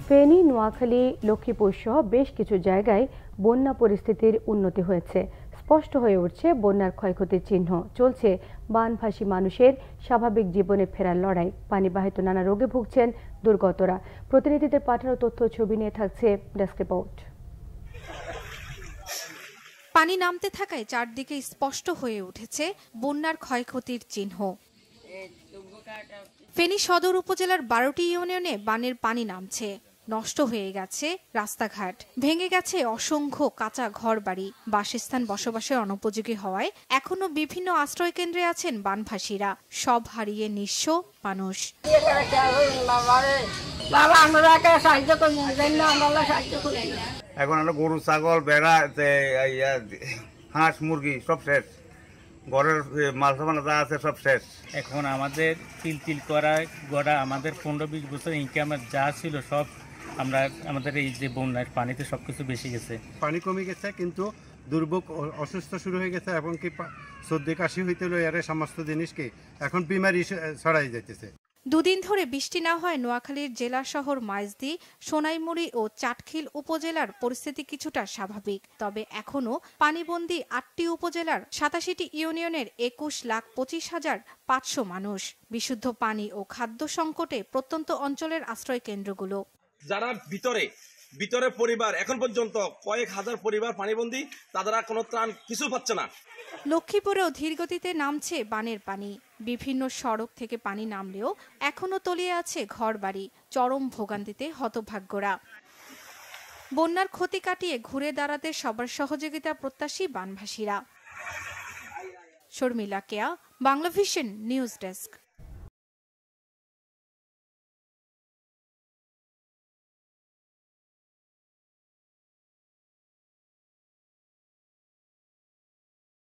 ফেনী, নোয়াখালী, লক্ষ্মীপুর সহ বেশ কিছু জায়গায় বন্যা পরিস্থিতির উন্নতি হয়েছে। স্পষ্ট হয়ে উঠছে বন্যার ক্ষয়ক্ষতির চিহ্ন। চলছে বানভাসী মানুষের স্বাভাবিক জীবনে ফেরার লড়াই। পানিবাহিত নানা রোগে ভুগছেন দুর্গতরা। প্রতিনিধিদের পাঠানো তথ্য ছবি নিয়ে থাকছে ডেস্ক রিপোর্ট। পানি নামতে থাকায় চারদিকে স্পষ্ট হয়ে উঠেছে বন্যার ক্ষয়ক্ষতির চিহ্ন। ফেনী সদর উপজেলার 12টি ইউনিয়নে বানের পানি নামছে। নষ্ট হয়ে গেছে রাস্তাঘাট, ভেঙে গেছে অসংখ্য কাঁচা ঘরবাড়ি। বাসস্থান বসবাসের অনুপযোগী হওয়ায় এখনো বিভিন্ন আশ্রয় কেন্দ্রে আছেন বানভাসীরা। সব হারিয়ে নিঃস্ব মানুষ। এখন আমরা গরু, ছাগল, ভেড়া, হাঁস, মুরগি সব শেষ। ঘরের মাল সামান যা আছে সব শেষ। এখন আমাদের তিল করা গড়া আমাদের 15-20 বছর ইনকামের যা ছিল সব আমরা আমাদের এই যে বন্যার পানিতে সবকিছু বেশি গেছে। পানি কমে গেছে, কিন্তু দুর্ভোগ অসুস্থ শুরু হয়ে গেছে এবং কি সর্দি কাশি হইতে এর সমস্ত জিনিসকে এখন বিমারি ছড়াই যাইতেছে। দুদিন ধরে বৃষ্টি না হয় নোয়াখালীর জেলা শহর মাইজদী, সোনাইমুড়ি ও চাটখিল উপজেলার পরিস্থিতি কিছুটা স্বাভাবিক। তবে এখনও পানিবন্দী 8টি উপজেলার 87টি ইউনিয়নের 21,25,500 মানুষ। বিশুদ্ধ পানি ও খাদ্য সংকটে প্রত্যন্ত অঞ্চলের আশ্রয় কেন্দ্রগুলো। যারা ভিতরে পরিবার এখন পর্যন্ত কয়েক হাজার পরিবার পানিবন্দী, তারা কোনো ত্রাণ কিছু পাচ্ছে না। লক্ষ্মীপুরেও ধীরগতিতে নামছে বানের পানি। বিভিন্ন সড়ক থেকে পানি নামলেও এখনো তলিয়ে আছে ঘরবাড়ি। চরম ভোগান্তিতে হতভাগ্যরা। বন্যার ক্ষতি কাটিয়ে ঘুরে দাঁড়াতে সবার সহযোগিতা প্রত্যাশী বানভাসীরা। শর্মিলা কেয়া, বাংলাভিশন নিউজ ডেস্ক।